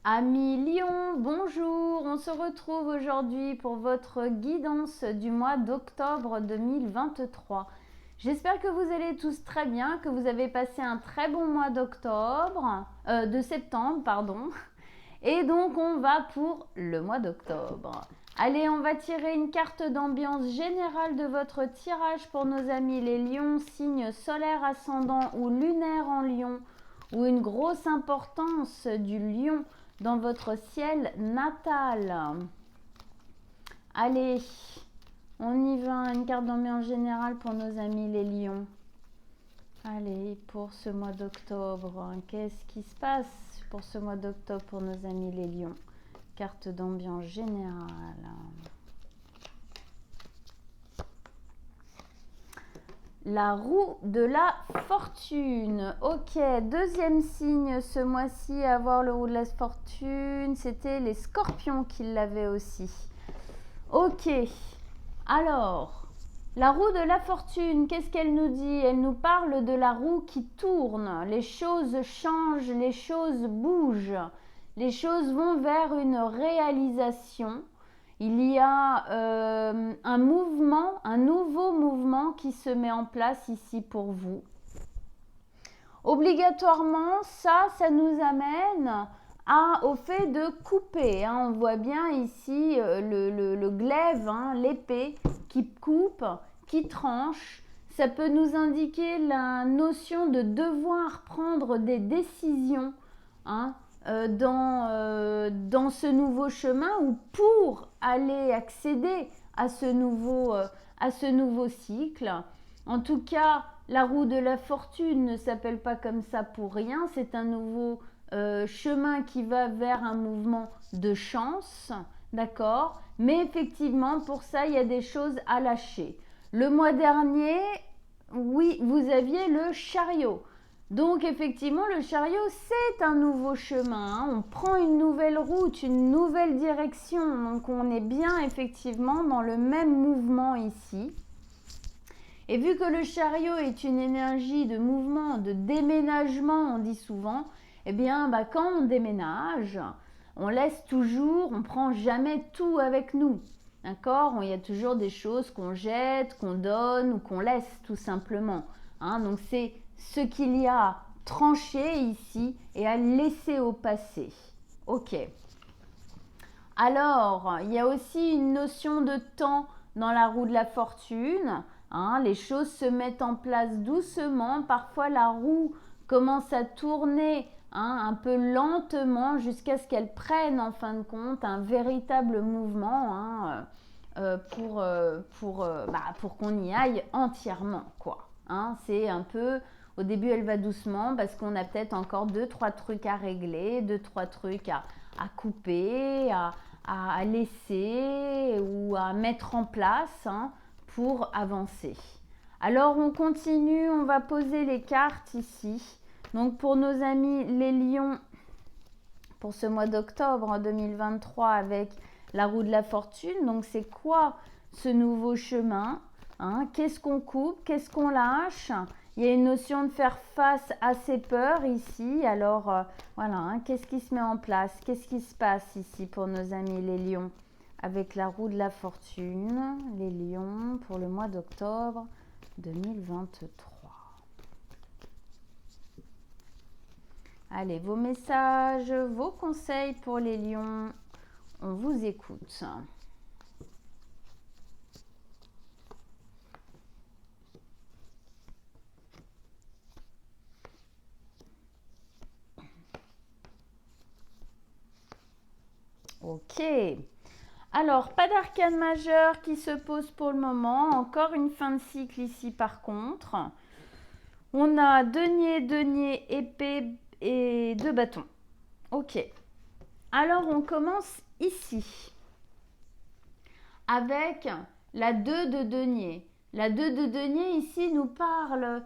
Amis Lion, bonjour, on se retrouve aujourd'hui pour votre guidance du mois d'octobre 2023. J'espère que vous allez tous très bien, que vous avez passé un très bon mois de septembre, pardon. Et donc on va pour le mois d'octobre. Allez, on va tirer une carte d'ambiance générale de votre tirage pour nos amis les lions, signe solaire ascendant ou lunaire en lion, ou une grosse importance du lion dans votre ciel natal. Allez, on y va, une carte d'ambiance générale pour nos amis les lions. Allez, pour ce mois d'octobre, qu'est-ce qui se passe pour ce mois d'octobre pour nos amis les lions? Carte d'ambiance générale. La roue de la fortune. Ok, deuxième signe ce mois-ci à avoir le roue de la fortune, c'était les scorpions qui l'avaient aussi. Ok, alors, la roue de la fortune, qu'est-ce qu'elle nous dit? Elle nous parle de la roue qui tourne, les choses changent, les choses bougent, les choses vont vers une réalisation. Il y a un mouvement, un nouveau mouvement qui se met en place ici pour vous. Obligatoirement, ça nous amène au fait de couper. On voit bien ici le glaive, l'épée qui coupe, qui tranche. Ça peut nous indiquer la notion de devoir prendre des décisions dans ce nouveau chemin ou pour aller accéder à ce nouveau cycle. En tout cas, la roue de la fortune ne s'appelle pas comme ça pour rien. C'est un nouveau chemin qui va vers un mouvement de chance, d'accord? Mais effectivement, pour ça, il y a des choses à lâcher. Le mois dernier, oui, vous aviez le chariot. Donc effectivement, le chariot, c'est un nouveau chemin. On prend une nouvelle route, une nouvelle direction. Donc on est bien effectivement dans le même mouvement ici. Et vu que le chariot est une énergie de mouvement, de déménagement, on dit souvent, eh bien quand on déménage, on laisse toujours, on prend jamais tout avec nous. D'accord? Il y a toujours des choses qu'on jette, qu'on donne ou qu'on laisse tout simplement. Donc c'est ce qu'il y a tranché ici et à laisser au passé. Ok. Alors, il y a aussi une notion de temps dans la roue de la fortune. Les choses se mettent en place doucement. Parfois, la roue commence à tourner un peu lentement jusqu'à ce qu'elle prenne en fin de compte un véritable mouvement pour qu'on y aille entièrement, quoi. C'est un peu, au début elle va doucement parce qu'on a peut-être encore 2-3 trucs à régler, 2-3 trucs à couper, à laisser ou à mettre en place pour avancer. Alors on continue, on va poser les cartes ici. Donc pour nos amis les lions, pour ce mois d'octobre 2023 avec la roue de la fortune, donc c'est quoi ce nouveau chemin? Qu'est-ce qu'on coupe? Qu'est-ce qu'on lâche? Il y a une notion de faire face à ses peurs ici. Alors voilà, qu'est-ce qui se met en place? Qu'est-ce qui se passe ici pour nos amis les lions avec la roue de la fortune, les lions pour le mois d'octobre 2023. Allez, vos messages, vos conseils pour les lions, on vous écoute. Ok. Alors, pas d'arcane majeur qui se pose pour le moment. Encore une fin de cycle ici par contre. On a denier, épée et 2 bâtons. Ok. Alors, on commence ici avec la 2 de denier. La 2 de denier ici nous parle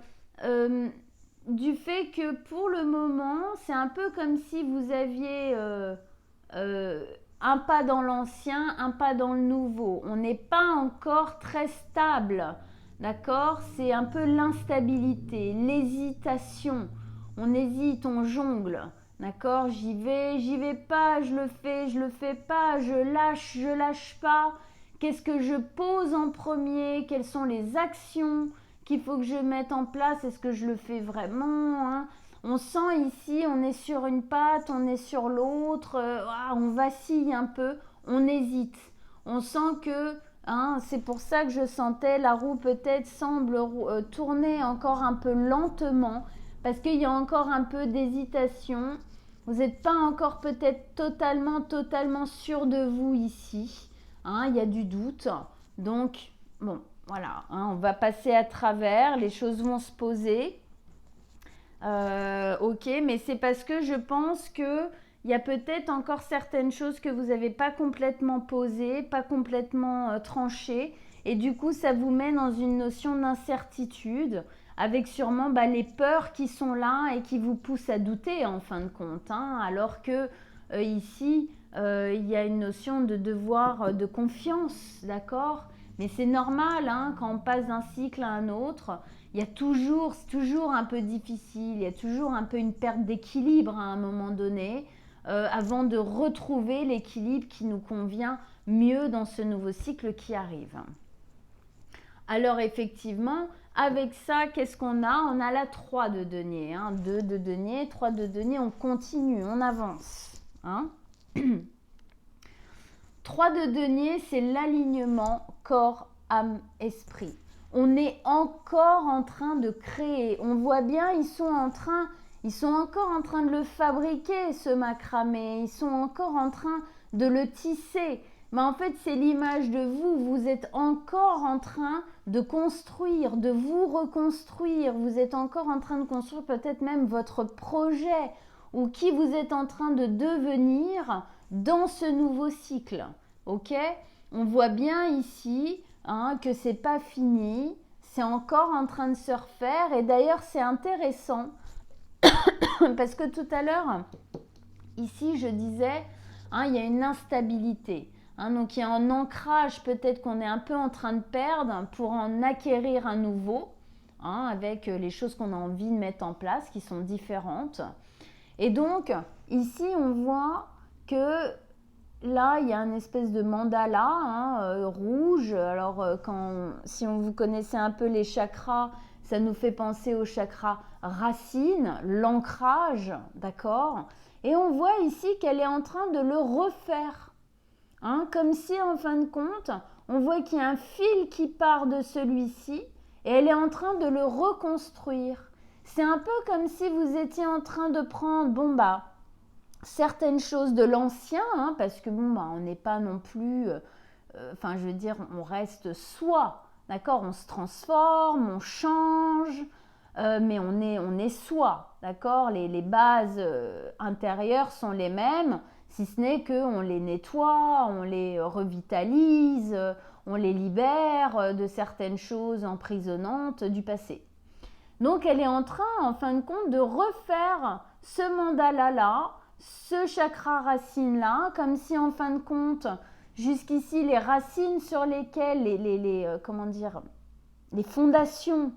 du fait que pour le moment, c'est un peu comme si vous aviez un pas dans l'ancien, un pas dans le nouveau. On n'est pas encore très stable, d'accord? C'est un peu l'instabilité, l'hésitation. On hésite, on jongle, D'accord? J'y vais pas, je le fais pas, je lâche pas. Qu'est-ce que je pose en premier? Quelles sont les actions qu'il faut que je mette en place? Est-ce que je le fais vraiment, hein? On sent ici, on est sur une patte, on est sur l'autre, on vacille un peu, on hésite. On sent que, hein, c'est pour ça que je sentais la roue peut-être semble tourner encore un peu lentement, parce qu'il y a encore un peu d'hésitation. Vous n'êtes pas encore peut-être totalement sûr de vous ici. Hein, il y a du doute. Donc, bon, voilà, hein, on va passer à travers, les choses vont se poser. Ok, mais c'est parce que je pense que il y a peut-être encore certaines choses que vous n'avez pas complètement posées, pas complètement tranchées, et du coup, ça vous met dans une notion d'incertitude, avec sûrement les peurs qui sont là et qui vous poussent à douter en fin de compte, hein, alors que ici, il y a une notion de devoir de confiance, d'accord? Mais c'est normal, hein, quand on passe d'un cycle à un autre, c'est toujours un peu difficile, il y a toujours un peu une perte d'équilibre à un moment donné, avant de retrouver l'équilibre qui nous convient mieux dans ce nouveau cycle qui arrive. Alors effectivement, avec ça, qu'est-ce qu'on a? On a la 3 de denier, hein, 2 de denier, 3 de denier, on continue, on avance. Hein. 3 de denier, c'est l'alignement corps, âme, esprit. On est encore en train de créer. On voit bien, ils sont encore en train de le fabriquer, ce macramé. Ils sont encore en train de le tisser. Mais en fait, c'est l'image de vous. Vous êtes encore en train de construire, de vous reconstruire. Vous êtes encore en train de construire peut-être même votre projet ou qui vous êtes en train de devenir dans ce nouveau cycle. Ok? On voit bien ici que c'est pas fini, c'est encore en train de se refaire. Et d'ailleurs, c'est intéressant parce que tout à l'heure, ici, je disais, il y a une instabilité. Donc, il y a un ancrage peut-être qu'on est un peu en train de perdre pour en acquérir un nouveau, avec les choses qu'on a envie de mettre en place qui sont différentes. Et donc, ici, on voit que là, il y a une espèce de mandala rouge. Alors, si vous connaissez un peu les chakras, ça nous fait penser au chakra racine, l'ancrage, d'accord? Et on voit ici qu'elle est en train de le refaire. Comme si, en fin de compte, on voit qu'il y a un fil qui part de celui-ci et elle est en train de le reconstruire. C'est un peu comme si vous étiez en train de prendre, certaines choses de l'ancien, parce que on n'est pas non plus, on reste soi, d'accord? On se transforme, on change, mais on est soi, d'accord? Les bases intérieures sont les mêmes, si ce n'est qu'on les nettoie, on les revitalise, on les libère de certaines choses emprisonnantes du passé. Donc elle est en train, en fin de compte, de refaire ce mandala-là, ce chakra racine-là, comme si en fin de compte, jusqu'ici, les racines sur lesquelles, les fondations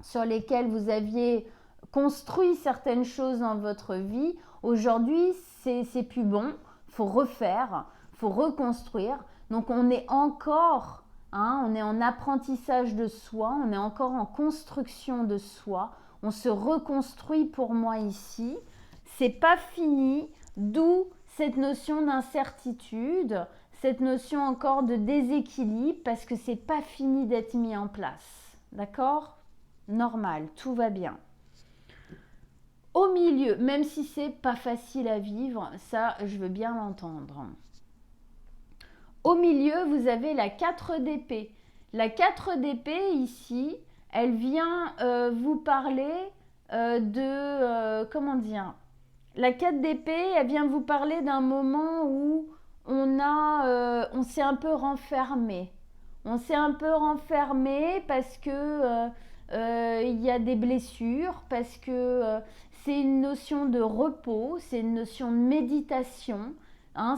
sur lesquelles vous aviez construit certaines choses dans votre vie, aujourd'hui, c'est plus bon, il faut refaire, il faut reconstruire. Donc on est encore, on est en apprentissage de soi, on est encore en construction de soi, on se reconstruit pour moi ici. C'est pas fini, d'où cette notion d'incertitude, cette notion encore de déséquilibre, parce que c'est pas fini d'être mis en place. D'accord? Normal, tout va bien. Au milieu, même si c'est pas facile à vivre, ça je veux bien l'entendre. Au milieu, vous avez la 4 d'épée. La 4 d'épée ici, elle vient vous parler la 4 d'épée, elle vient vous parler d'un moment où on s'est un peu renfermé. On s'est un peu renfermé parce que il y a des blessures, parce que c'est une notion de repos, c'est une notion de méditation,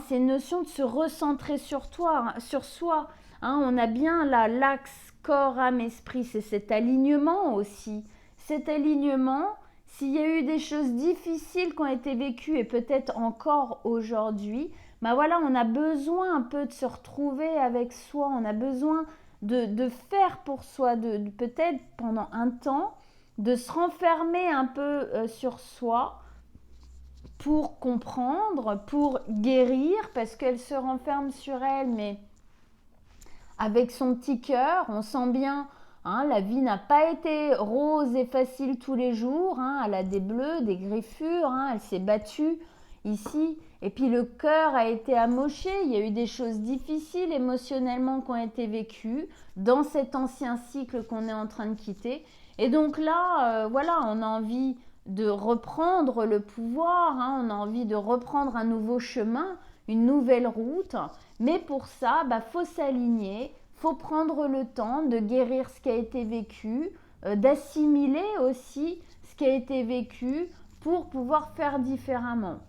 c'est une notion de se recentrer sur soi. On a bien là l'axe corps, âme, esprit, c'est cet alignement aussi. Cet alignement, s'il y a eu des choses difficiles qui ont été vécues et peut-être encore aujourd'hui, ben voilà, on a besoin un peu de se retrouver avec soi, on a besoin de faire pour soi, de peut-être pendant un temps, de se renfermer un peu sur soi pour comprendre, pour guérir, parce qu'elle se renferme sur elle, mais avec son petit cœur, on sent bien, hein, la vie n'a pas été rose et facile tous les jours, hein, elle a des bleus, des griffures, hein, elle s'est battue ici, et puis le cœur a été amoché, il y a eu des choses difficiles émotionnellement qui ont été vécues dans cet ancien cycle qu'on est en train de quitter, et donc là, voilà, on a envie de reprendre le pouvoir, hein, on a envie de reprendre un nouveau chemin, une nouvelle route, mais pour ça, faut s'aligner, faut prendre le temps de guérir ce qui a été vécu, d'assimiler aussi ce qui a été vécu pour pouvoir faire différemment.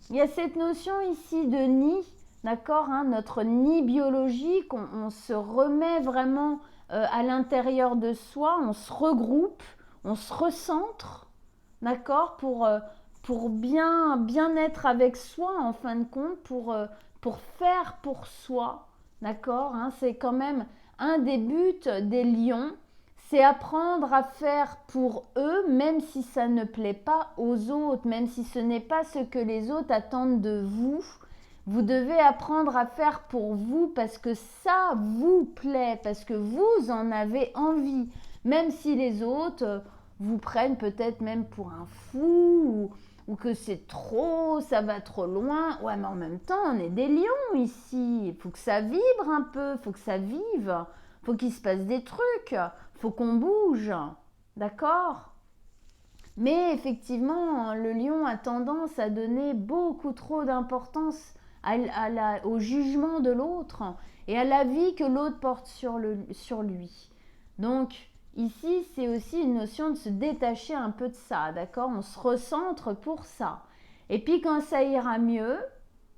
Il y a cette notion ici de nid, d'accord, hein, notre nid biologique, on se remet vraiment à l'intérieur de soi, on se regroupe, on se recentre, d'accord, pour bien être avec soi en fin de compte, pour faire pour soi, d'accord, hein, c'est quand même un des buts des lions, c'est apprendre à faire pour eux, même si ça ne plaît pas aux autres, même si ce n'est pas ce que les autres attendent de vous. Vous devez apprendre à faire pour vous parce que ça vous plaît, parce que vous en avez envie, même si les autres vous prennent peut-être même pour un fou ou que c'est trop, ça va trop loin. Ouais, mais en même temps, on est des lions ici. Il faut que ça vibre un peu, il faut que ça vive, il faut qu'il se passe des trucs, il faut qu'on bouge. D'accord ? Mais effectivement, le lion a tendance à donner beaucoup trop d'importance au jugement de l'autre et à la vie que l'autre porte sur lui. Donc, ici, c'est aussi une notion de se détacher un peu de ça, d'accord ? On se recentre pour ça. Et puis, quand ça ira mieux,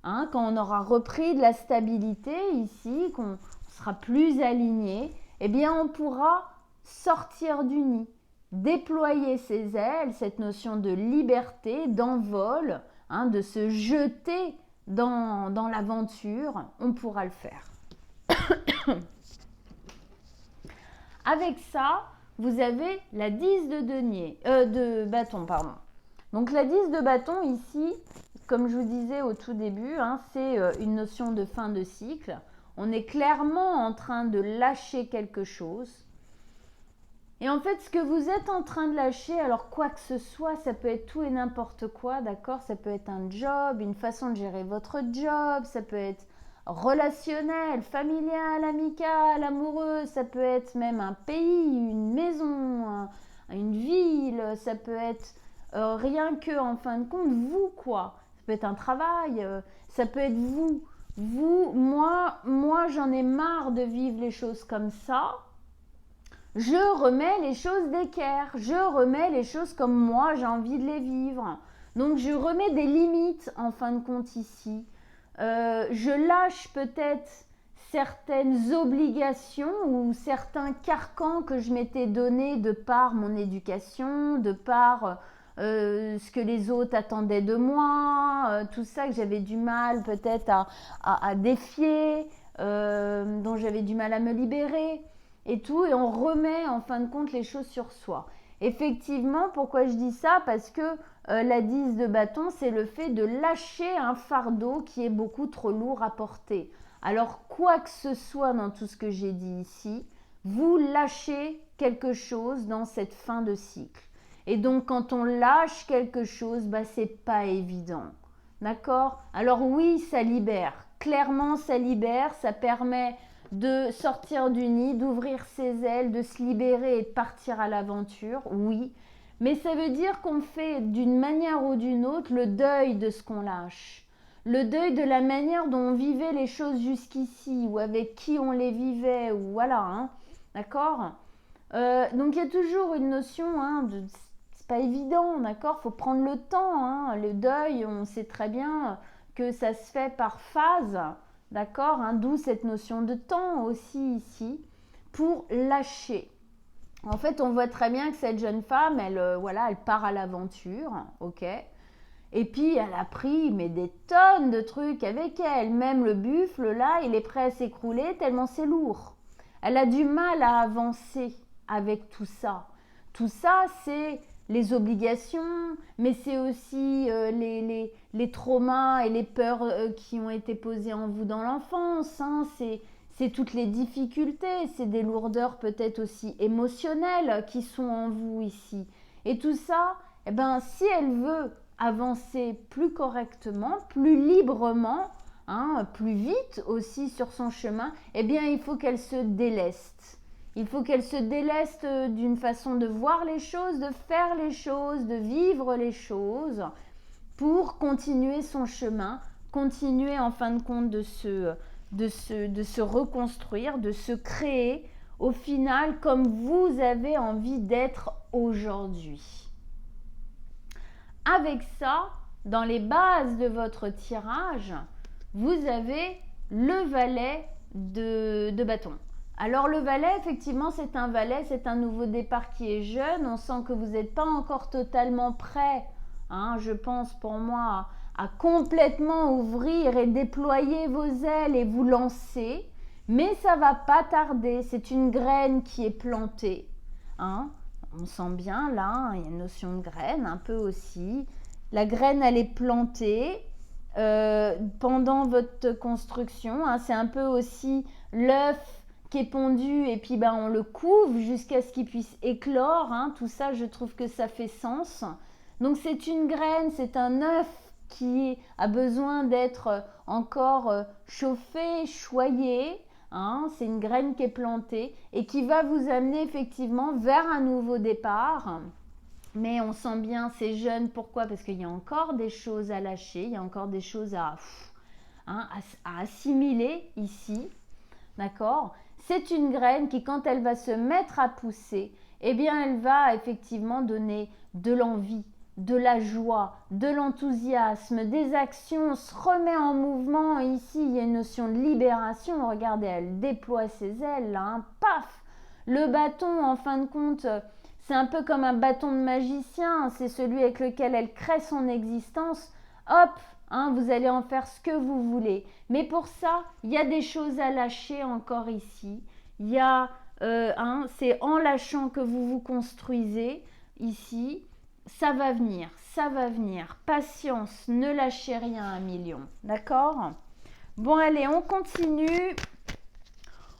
hein, quand on aura repris de la stabilité ici, qu'on sera plus aligné, eh bien, on pourra sortir du nid, déployer ses ailes, cette notion de liberté, d'envol, hein, de se jeter dans l'aventure, on pourra le faire. Avec ça, vous avez la 10 de bâton, pardon. Donc la 10 de bâton ici, comme je vous disais au tout début, hein, c'est une notion de fin de cycle. On est clairement en train de lâcher quelque chose. Et en fait, ce que vous êtes en train de lâcher, alors quoi que ce soit, ça peut être tout et n'importe quoi, d'accord ? Ça peut être un job, une façon de gérer votre job, ça peut être relationnel, familial, amical, amoureux, ça peut être même un pays, une maison, une ville, ça peut être rien que, en fin de compte, vous, quoi. Ça peut être un travail, ça peut être vous. Moi, j'en ai marre de vivre les choses comme ça. Je remets les choses d'équerre, je remets les choses comme moi j'ai envie de les vivre. Donc je remets des limites en fin de compte ici. Je lâche peut-être certaines obligations ou certains carcans que je m'étais donné de par mon éducation, de par ce que les autres attendaient de moi, tout ça que j'avais du mal peut-être à défier, dont j'avais du mal à me libérer. Et tout, et on remet en fin de compte les choses sur soi. Effectivement, pourquoi je dis ça ? Parce que la 10 de bâton, c'est le fait de lâcher un fardeau qui est beaucoup trop lourd à porter. Alors, quoi que ce soit dans tout ce que j'ai dit ici, vous lâchez quelque chose dans cette fin de cycle. Et donc, quand on lâche quelque chose, c'est pas évident. D'accord ? Alors oui, ça libère. Clairement, ça libère, ça permet de sortir du nid, d'ouvrir ses ailes, de se libérer et de partir à l'aventure, oui. Mais ça veut dire qu'on fait d'une manière ou d'une autre le deuil de ce qu'on lâche. Le deuil de la manière dont on vivait les choses jusqu'ici, ou avec qui on les vivait, ou voilà, hein, d'accord ? Donc il y a toujours une notion, hein, c'est pas évident, d'accord ? Faut prendre le temps, hein. Le deuil, on sait très bien que ça se fait par phase. D'accord, hein, d'où cette notion de temps aussi ici, pour lâcher. En fait, on voit très bien que cette jeune femme, elle, voilà, elle part à l'aventure, ok. Et puis, elle a pris mais des tonnes de trucs avec elle. Même le buffle, là, il est prêt à s'écrouler tellement c'est lourd. Elle a du mal à avancer avec tout ça. Tout ça, c'est les obligations, mais c'est aussi les traumas et les peurs qui ont été posées en vous dans l'enfance. Hein. C'est toutes les difficultés, c'est des lourdeurs peut-être aussi émotionnelles qui sont en vous ici. Et tout ça, eh ben, si elle veut avancer plus correctement, plus librement, hein, plus vite aussi sur son chemin, eh bien il faut qu'elle se déleste. Il faut qu'elle se déleste d'une façon de voir les choses, de faire les choses, de vivre les choses pour continuer son chemin, continuer en fin de compte de se reconstruire, de se créer au final comme vous avez envie d'être aujourd'hui. Avec ça, dans les bases de votre tirage, vous avez le valet de bâton. Alors le valet, effectivement, c'est un valet, c'est un nouveau départ qui est jeune. On sent que vous n'êtes pas encore totalement prêt, hein, je pense pour moi, à complètement ouvrir et déployer vos ailes et vous lancer. Mais ça va pas tarder, c'est une graine qui est plantée. Hein. On sent bien là, il y a une notion de graine un peu aussi. La graine, elle est plantée pendant votre construction. Hein. C'est un peu aussi l'œuf qui est pondu et puis on le couvre jusqu'à ce qu'il puisse éclore. Hein. Tout ça, je trouve que ça fait sens. Donc c'est une graine, c'est un œuf qui a besoin d'être encore chauffé, choyé. Hein, c'est une graine qui est plantée et qui va vous amener effectivement vers un nouveau départ. Mais on sent bien c'est jeune. Pourquoi? Parce qu'il y a encore des choses à lâcher, il y a encore des choses à assimiler ici. D'accord? C'est une graine qui, quand elle va se mettre à pousser, eh bien, elle va effectivement donner de l'envie, de la joie, de l'enthousiasme, des actions. On se remet en mouvement. Ici, il y a une notion de libération. Regardez, elle déploie ses ailes, là, hein, paf! Le bâton, en fin de compte, c'est un peu comme un bâton de magicien. C'est celui avec lequel elle crée son existence. Hop! Hein, vous allez en faire ce que vous voulez. Mais pour ça, il y a des choses à lâcher encore ici. Il y a, c'est en lâchant que vous vous construisez ici. Ça va venir, ça va venir. Patience, ne lâchez rien à 1 000 000. D'accord? Bon, allez, on continue.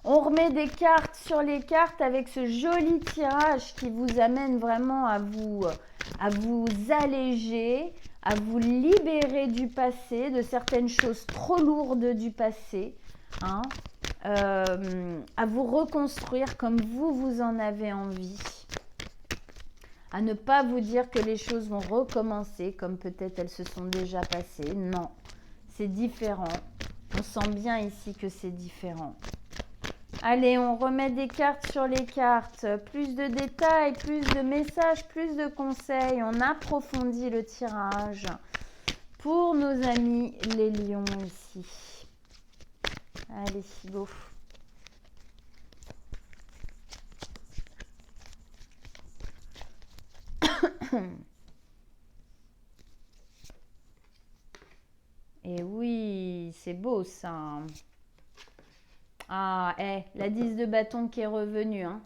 On remet des cartes sur les cartes avec ce joli tirage qui vous amène vraiment à vous alléger, à vous libérer du passé, de certaines choses trop lourdes du passé, hein, à vous reconstruire comme vous en avez envie, à ne pas vous dire que les choses vont recommencer comme peut-être elles se sont déjà passées. Non, c'est différent. On sent bien ici que c'est différent. Allez, on remet des cartes sur les cartes. Plus de détails, plus de messages, plus de conseils. On approfondit le tirage pour nos amis les lions ici. Allez, go. Et oui, c'est beau ça. Ah, la 10 de bâton qui est revenue. Hein.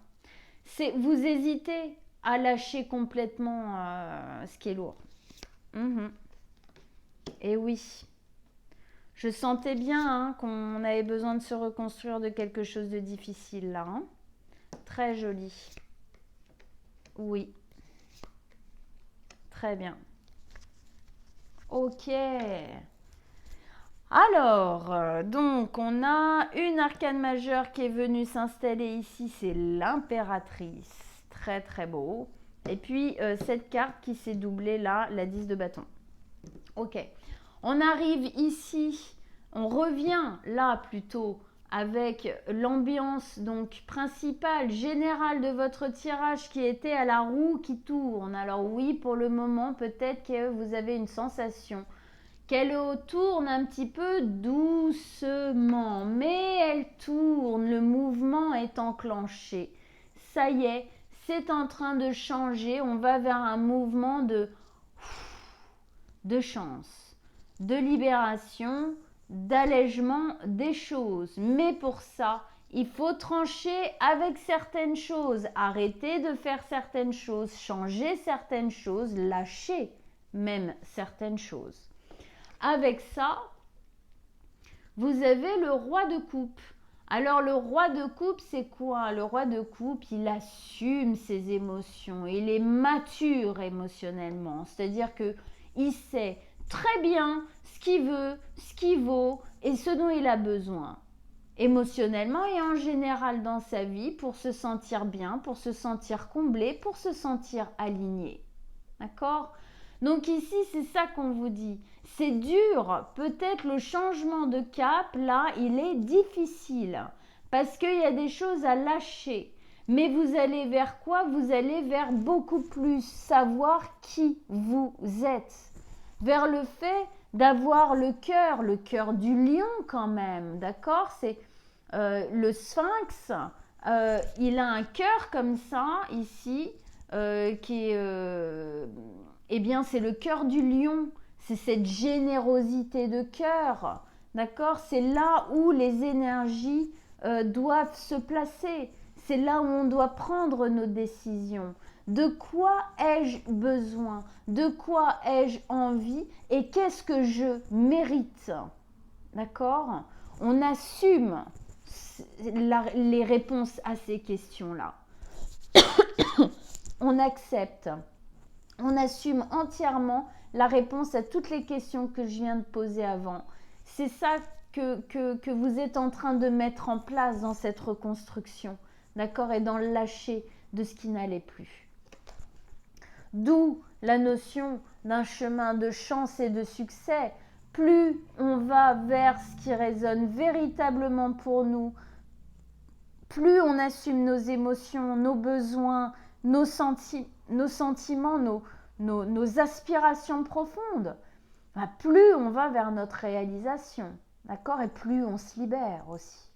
Vous hésitez à lâcher complètement ce qui est lourd. Et oui. Je sentais bien hein, qu'on avait besoin de se reconstruire de quelque chose de difficile là. Hein. Très joli. Oui. Très bien. Ok. Alors, donc, on a une arcane majeure qui est venue s'installer ici, c'est l'impératrice. Très, très beau. Et puis, cette carte qui s'est doublée là, la 10 de bâton. Ok. On arrive ici, on revient là plutôt avec l'ambiance donc principale, générale de votre tirage qui était à la roue qui tourne. Alors oui, pour le moment, peut-être que vous avez une sensation qu'elle tourne un petit peu doucement, mais elle tourne, le mouvement est enclenché. Ça y est, c'est en train de changer. On va vers un mouvement de chance, de libération, d'allègement des choses. Mais pour ça, il faut trancher avec certaines choses, arrêter de faire certaines choses, changer certaines choses, lâcher même certaines choses. Avec ça, vous avez le roi de coupe. Alors le roi de coupe, c'est quoi? Le roi de coupe, il assume ses émotions, il est mature émotionnellement, c'est-à-dire qu'il sait très bien ce qu'il veut, ce qu'il vaut et ce dont il a besoin, émotionnellement et en général dans sa vie, pour se sentir bien, pour se sentir comblé, pour se sentir aligné. D'accord? Donc ici, c'est ça qu'on vous dit. C'est dur, peut-être le changement de cap, là, il est difficile. Parce qu'il y a des choses à lâcher. Mais vous allez vers quoi? Vous allez vers beaucoup plus savoir qui vous êtes. Vers le fait d'avoir le cœur du lion quand même. D'accord? C'est le sphinx, il a un cœur comme ça, ici, qui est... eh bien, c'est le cœur du lion. C'est cette générosité de cœur. D'accord? C'est là où les énergies doivent se placer. C'est là où on doit prendre nos décisions. De quoi ai-je besoin? De quoi ai-je envie? Et qu'est-ce que je mérite? D'accord? On assume les réponses à ces questions-là. On accepte. On assume entièrement la réponse à toutes les questions que je viens de poser avant. C'est ça que vous êtes en train de mettre en place dans cette reconstruction, d'accord, et dans le lâcher de ce qui n'allait plus. D'où la notion d'un chemin de chance et de succès. Plus on va vers ce qui résonne véritablement pour nous, plus on assume nos émotions, nos besoins, nos sentiments, nos aspirations profondes, plus on va vers notre réalisation, d'accord, et plus on se libère aussi.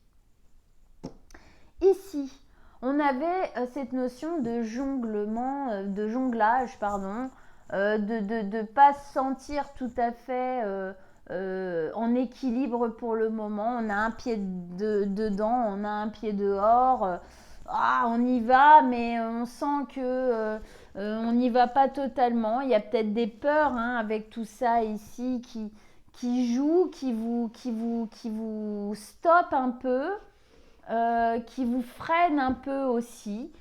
Ici, on avait cette notion de jonglage, de ne pas se sentir tout à fait en équilibre pour le moment. On a un pied dedans, on a un pied dehors. On y va, mais on sent que on n'y va pas totalement. Il y a peut-être des peurs avec tout ça ici qui jouent, qui vous stoppent un peu. Qui vous freine un peu aussi.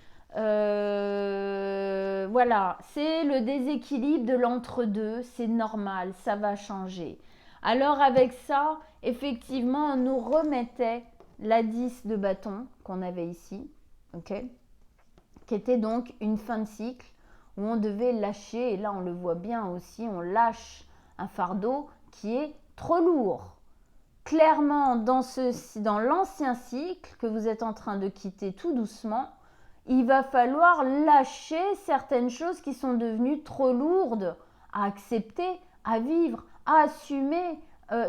Voilà, c'est le déséquilibre de l'entre-deux, c'est normal, ça va changer. Alors avec ça, effectivement, on nous remettait la 10 de bâton qu'on avait ici, ok, qui était donc une fin de cycle où on devait lâcher, et là on le voit bien aussi, on lâche un fardeau qui est trop lourd. Clairement, dans l'ancien cycle que vous êtes en train de quitter tout doucement, il va falloir lâcher certaines choses qui sont devenues trop lourdes à accepter, à vivre, à assumer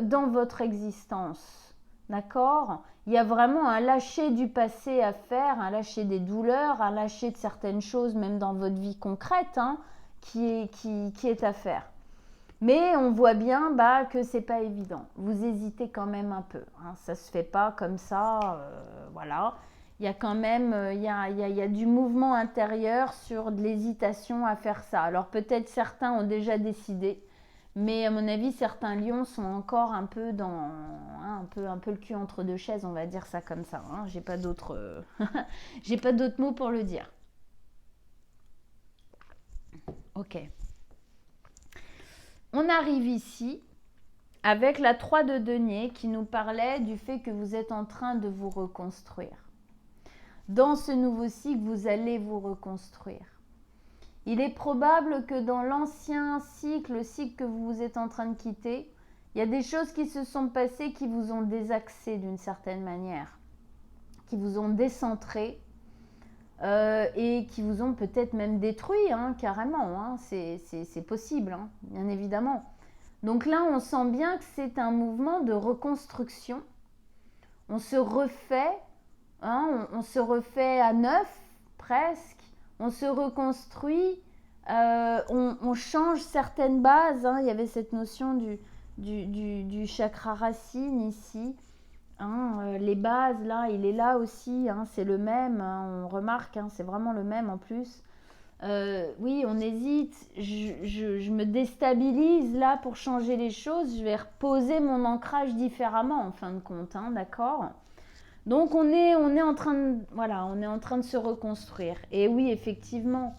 dans votre existence. D'accord? Il y a vraiment un lâcher du passé à faire, un lâcher des douleurs, un lâcher de certaines choses, même dans votre vie concrète, qui est à faire. Mais on voit bien que c'est pas évident. Vous hésitez quand même un peu. Ça se fait pas comme ça. Voilà. Il y a quand même il y a du mouvement intérieur sur de l'hésitation à faire ça. Alors peut-être certains ont déjà décidé, mais à mon avis certains lions sont encore un peu dans un peu le cul entre deux chaises, on va dire ça comme ça. J'ai pas d'autres j'ai pas d'autres mots pour le dire. Ok. On arrive ici avec la 3 de denier qui nous parlait du fait que vous êtes en train de vous reconstruire. Dans ce nouveau cycle, vous allez vous reconstruire. Il est probable que dans l'ancien cycle, le cycle que vous êtes en train de quitter, il y a des choses qui se sont passées qui vous ont désaxé d'une certaine manière, qui vous ont décentré. Et qui vous ont peut-être même détruit, carrément, c'est possible, bien évidemment. Donc là, on sent bien que c'est un mouvement de reconstruction. On se refait, on se refait à neuf, presque. on se reconstruit, on change certaines bases. Hein. Il y avait cette notion du chakra racine ici. Hein, les bases, là, il est là aussi, hein, c'est le même, hein, on remarque, hein, c'est vraiment le même en plus. Oui, on hésite, je me déstabilise là pour changer les choses, je vais reposer mon ancrage différemment en fin de compte, hein, d'accord? Donc on est en train de, voilà, on est en train de se reconstruire. Et oui, effectivement,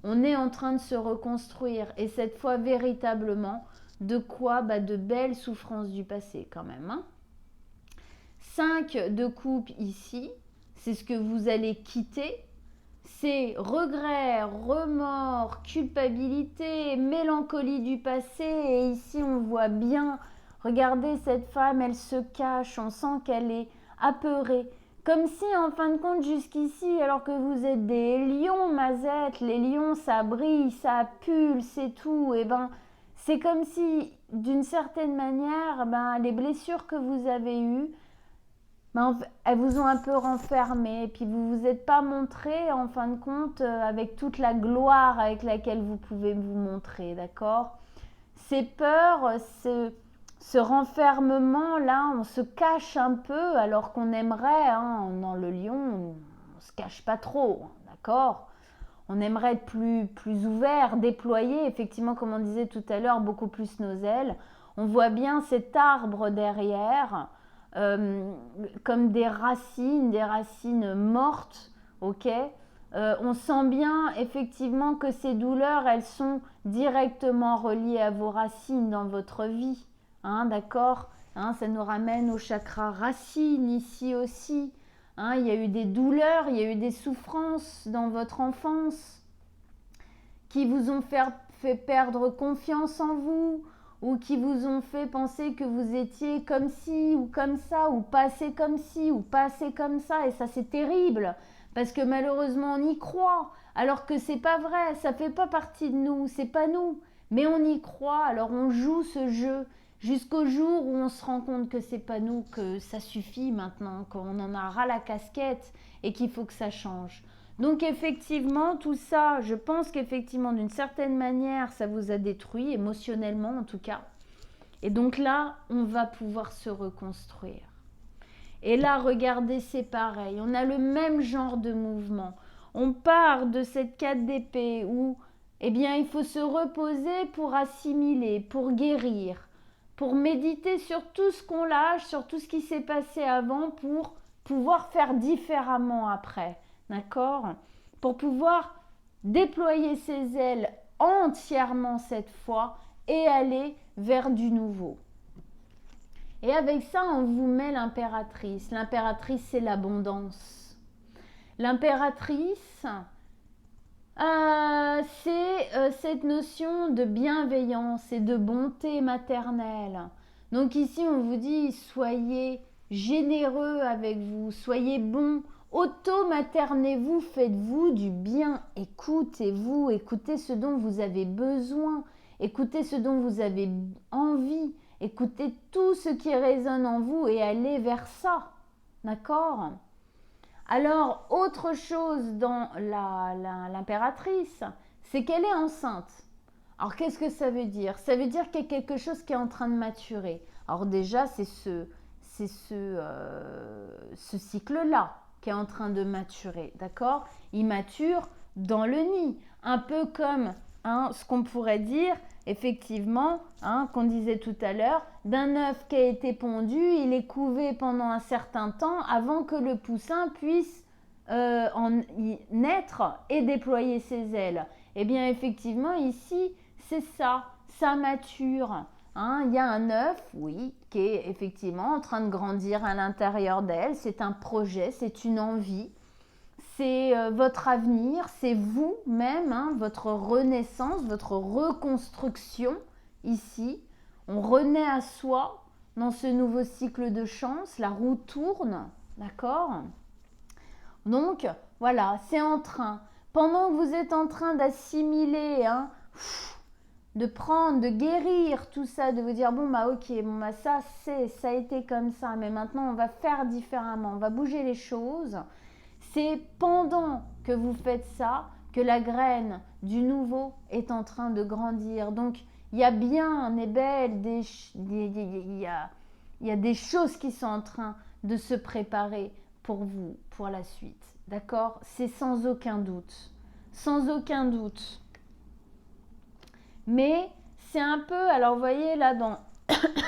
on est en train de se reconstruire. Et cette fois, véritablement, de quoi? Bah, de belles souffrances du passé quand même, hein. 5 de coupe ici, c'est ce que vous allez quitter. C'est regret, remords, culpabilité, mélancolie du passé. Et ici, on voit bien, regardez cette femme, elle se cache, on sent qu'elle est apeurée. Comme si, en fin de compte, jusqu'ici, alors que vous êtes des lions, Mazette, les lions, ça brille, ça pulse c'est tout. Et ben, c'est comme si, d'une certaine manière, ben, les blessures que vous avez eues, elles vous ont un peu renfermé, et puis vous vous êtes pas montré en fin de compte avec toute la gloire avec laquelle vous pouvez vous montrer, d'accord? Ces peurs, ce renfermement là, on se cache un peu alors qu'on aimerait, hein, dans le lion, on se cache pas trop, d'accord? On aimerait être plus ouvert, déployer, effectivement, comme on disait tout à l'heure, beaucoup plus nos ailes. On voit bien cet arbre derrière, comme des racines mortes, ok. On sent bien effectivement que ces douleurs, elles sont directement reliées à vos racines dans votre vie, hein, d'accord, hein, ça nous ramène au chakra racine ici aussi, hein, il y a eu des douleurs, il y a eu des souffrances dans votre enfance qui vous ont fait perdre confiance en vous, ou qui vous ont fait penser que vous étiez comme ci ou comme ça, ou pas assez comme ci ou pas assez comme ça, et ça c'est terrible, parce que malheureusement on y croit, alors que c'est pas vrai, ça fait pas partie de nous, c'est pas nous, mais on y croit, alors on joue ce jeu, jusqu'au jour où on se rend compte que c'est pas nous, que ça suffit maintenant, qu'on en a ras la casquette, et qu'il faut que ça change. Donc effectivement, tout ça, je pense qu'effectivement, d'une certaine manière, ça vous a détruit, émotionnellement en tout cas. Et donc là, on va pouvoir se reconstruire. Et là, regardez, c'est pareil. On a le même genre de mouvement. On part de cette 4 d'épée où, eh bien, il faut se reposer pour assimiler, pour guérir, pour méditer sur tout ce qu'on lâche, sur tout ce qui s'est passé avant pour pouvoir faire différemment après. D'accord? Pour pouvoir déployer ses ailes entièrement cette fois et aller vers du nouveau. Et avec ça, on vous met l'impératrice. L'impératrice, c'est l'abondance. L'impératrice, c'est cette notion de bienveillance et de bonté maternelle. Donc ici, on vous dit, soyez généreux avec vous, soyez bons, auto-maternez-vous, faites-vous du bien, écoutez-vous, écoutez ce dont vous avez besoin, écoutez ce dont vous avez envie, écoutez tout ce qui résonne en vous et allez vers ça, d'accord? Alors, autre chose dans l'impératrice, c'est qu'elle est enceinte. Alors, qu'est-ce que ça veut dire? Ça veut dire qu'il y a quelque chose qui est en train de maturer. Alors déjà, c'est ce cycle-là qui est en train de maturer, d'accord? Il mature dans le nid, un peu comme ce qu'on pourrait dire, effectivement, qu'on disait tout à l'heure, d'un œuf qui a été pondu, il est couvé pendant un certain temps avant que le poussin puisse en naître et déployer ses ailes. Eh bien, effectivement, ici, c'est ça, ça mature. Il y a un œuf, oui, qui est effectivement en train de grandir à l'intérieur d'elle. C'est un projet, c'est une envie, c'est votre avenir, c'est vous-même, votre renaissance, votre reconstruction ici. On renaît à soi dans ce nouveau cycle de chance, la roue tourne, d'accord? Donc, voilà, c'est en train. Pendant que vous êtes en train d'assimiler, de prendre, de guérir tout ça, de vous dire bon bah ok, bon bah ça a été comme ça, mais maintenant on va faire différemment, on va bouger les choses. C'est pendant que vous faites ça que la graine du nouveau est en train de grandir. Donc, il y a bien et belle il y a des choses qui sont en train de se préparer pour vous, pour la suite. D'accord? C'est sans aucun doute. Sans aucun doute. Mais c'est un peu, alors vous voyez là dans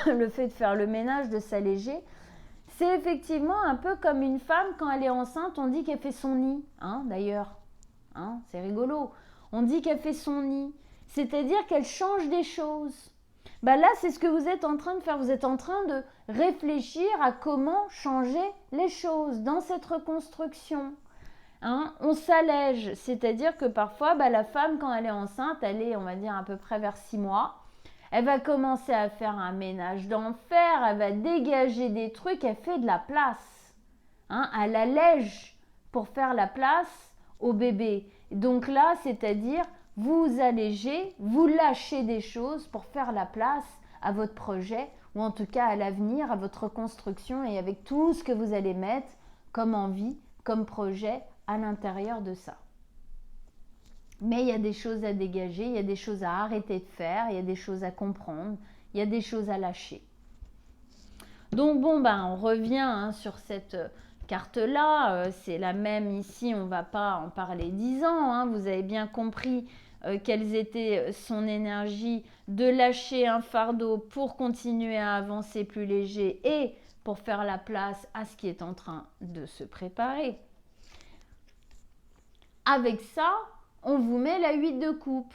le fait de faire le ménage, de s'alléger, c'est effectivement un peu comme une femme quand elle est enceinte, on dit qu'elle fait son nid, hein, d'ailleurs. Hein, c'est rigolo. On dit qu'elle fait son nid, c'est-à-dire qu'elle change des choses. Bah là, c'est ce que vous êtes en train de faire. Vous êtes en train de réfléchir à comment changer les choses dans cette reconstruction. Hein, on s'allège, c'est-à-dire que parfois, bah, la femme, quand elle est enceinte, elle est, on va dire, à peu près vers 6 mois. Elle va commencer à faire un ménage d'enfer, elle va dégager des trucs, elle fait de la place. Hein, elle allège pour faire la place au bébé. Donc là, c'est-à-dire, vous allégez, vous lâchez des choses pour faire la place à votre projet, ou en tout cas à l'avenir, à votre construction et avec tout ce que vous allez mettre comme envie, comme projet à l'intérieur de ça. Mais il y a des choses à dégager, il y a des choses à arrêter de faire, il y a des choses à comprendre, il y a des choses à lâcher. Donc bon, on revient sur cette carte-là, c'est la même ici, on ne va pas en parler 10 ans, hein, vous avez bien compris quelles étaient son énergie de lâcher un fardeau pour continuer à avancer plus léger et pour faire la place à ce qui est en train de se préparer. Avec ça, on vous met la 8 de coupe.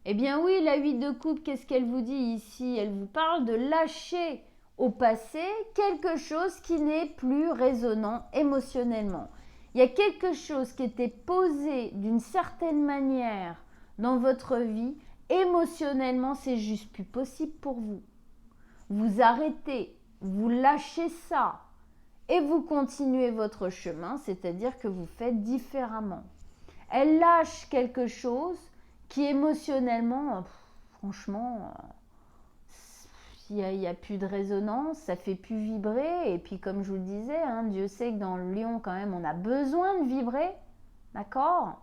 Eh bien oui, la 8 de coupe, qu'est-ce qu'elle vous dit ici? Elle vous parle de lâcher au passé quelque chose qui n'est plus résonnant émotionnellement. Il y a quelque chose qui était posé d'une certaine manière dans votre vie. Émotionnellement, c'est juste plus possible pour vous. Vous arrêtez, vous lâchez ça et vous continuez votre chemin, c'est-à-dire que vous faites différemment. Elle lâche quelque chose qui émotionnellement, franchement, il n'y a plus de résonance, ça fait plus vibrer. Et puis comme je vous le disais, hein, Dieu sait que dans le lion quand même, on a besoin de vibrer, d'accord?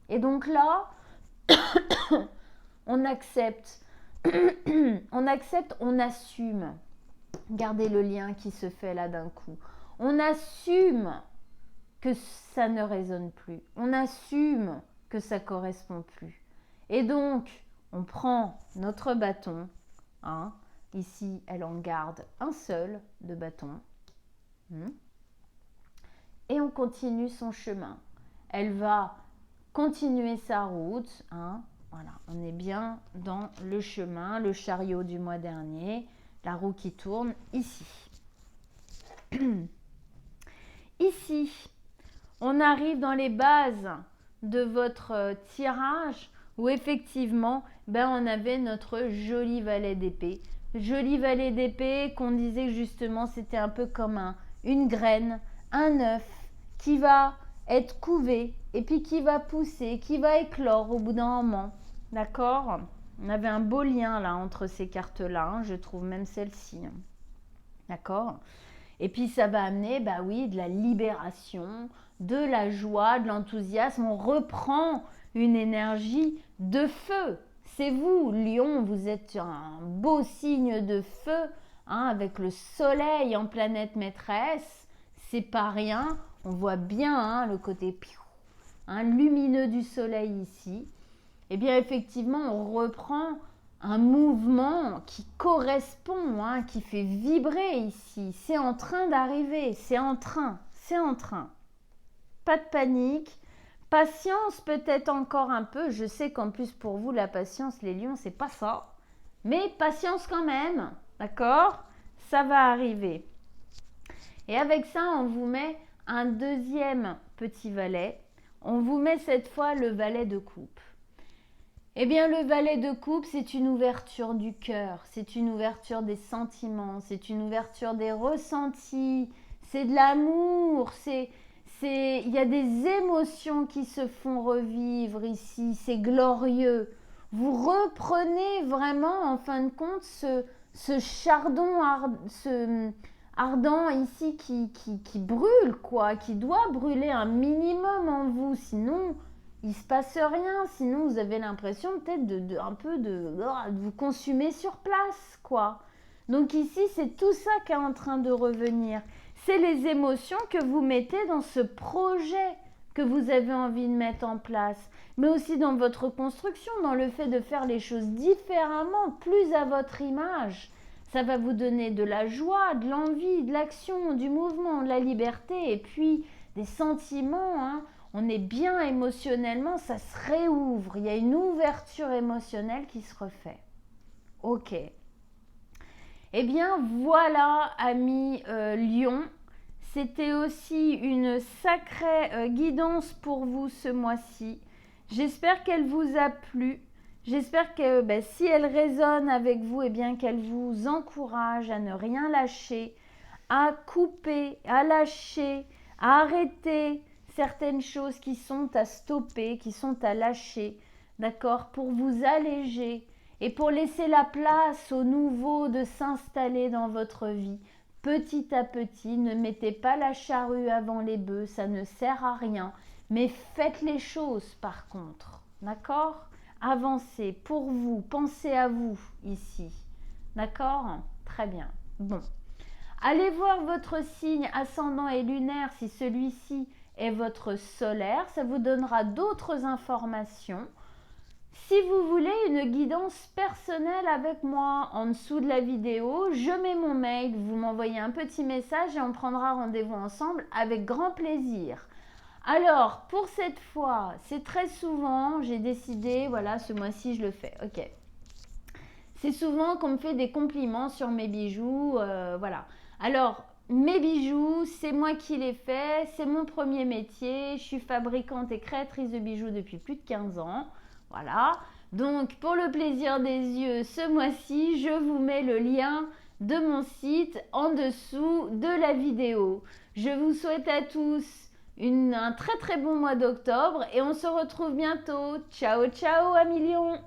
Et donc là, on accepte, on assume. Regardez le lien qui se fait là d'un coup. On assume que ça ne résonne plus. On assume que ça ne correspond plus. Et donc, on prend notre bâton. Hein, ici, elle en garde un seul de bâton. Et on continue son chemin. Elle va continuer sa route. Hein, voilà, on est bien dans le chemin, le chariot du mois dernier, la roue qui tourne ici. Ici, on arrive dans les bases de votre tirage où effectivement, on avait notre joli valet d'épée. Joli valet d'épée qu'on disait justement c'était un peu comme une graine, un œuf qui va être couvé et puis qui va pousser, qui va éclore au bout d'un moment. D'accord? On avait un beau lien là entre ces cartes-là, hein, je trouve même celle-ci. Hein. D'accord? Et puis ça va amener, de la libération, de la joie, de l'enthousiasme. On reprend une énergie de feu. C'est vous, Lion, vous êtes un beau signe de feu, hein, avec le soleil en planète maîtresse. C'est pas rien. On voit bien le côté lumineux du soleil ici. Eh bien, effectivement, on reprend un mouvement qui correspond, qui fait vibrer ici. C'est en train d'arriver, c'est en train. Pas de panique. Patience peut-être encore un peu. Je sais qu'en plus pour vous, la patience, les lions, c'est pas ça. Mais patience quand même, d'accord? Ça va arriver. Et avec ça, on vous met un deuxième petit valet. On vous met cette fois le valet de coupe. Eh bien, le valet de coupe, c'est une ouverture du cœur, c'est une ouverture des sentiments, c'est une ouverture des ressentis, c'est de l'amour, il y a des émotions qui se font revivre ici, c'est glorieux. Vous reprenez vraiment, en fin de compte, ce chardon ardent ici qui brûle, quoi, qui doit brûler un minimum en vous, sinon il se passe rien. Sinon, vous avez l'impression peut-être un peu de vous consumer sur place, quoi. Donc ici, c'est tout ça qui est en train de revenir. C'est les émotions que vous mettez dans ce projet que vous avez envie de mettre en place, mais aussi dans votre construction, dans le fait de faire les choses différemment, plus à votre image. Ça va vous donner de la joie, de l'envie, de l'action, du mouvement, de la liberté, et puis des sentiments, hein. On est bien émotionnellement, ça se réouvre. Il y a une ouverture émotionnelle qui se refait. Ok. Eh bien voilà, amis Lion, c'était aussi une sacrée guidance pour vous ce mois-ci. J'espère qu'elle vous a plu. J'espère que si elle résonne avec vous, eh bien qu'elle vous encourage à ne rien lâcher, à couper, à lâcher, à arrêter certaines choses qui sont à stopper, qui sont à lâcher, d'accord, pour vous alléger et pour laisser la place au nouveau de s'installer dans votre vie. Petit à petit, ne mettez pas la charrue avant les bœufs, ça ne sert à rien, mais faites les choses par contre, d'accord? Avancez pour vous, pensez à vous ici, d'accord? Très bien, bon. Allez voir votre signe ascendant et lunaire si celui-ci est votre solaire, ça vous donnera d'autres informations. Si vous voulez une guidance personnelle avec moi, en dessous de la vidéo, je mets mon mail, vous m'envoyez un petit message et on prendra rendez-vous ensemble avec grand plaisir. Alors, pour cette fois, c'est très souvent, j'ai décidé, voilà, ce mois-ci je le fais, ok. C'est souvent qu'on me fait des compliments sur mes bijoux, voilà. Alors, mes bijoux, c'est moi qui les fais, c'est mon premier métier, je suis fabricante et créatrice de bijoux depuis plus de 15 ans. Voilà, donc pour le plaisir des yeux, ce mois-ci, je vous mets le lien de mon site en dessous de la vidéo. Je vous souhaite à tous un très très bon mois d'octobre et on se retrouve bientôt. Ciao ciao à millions.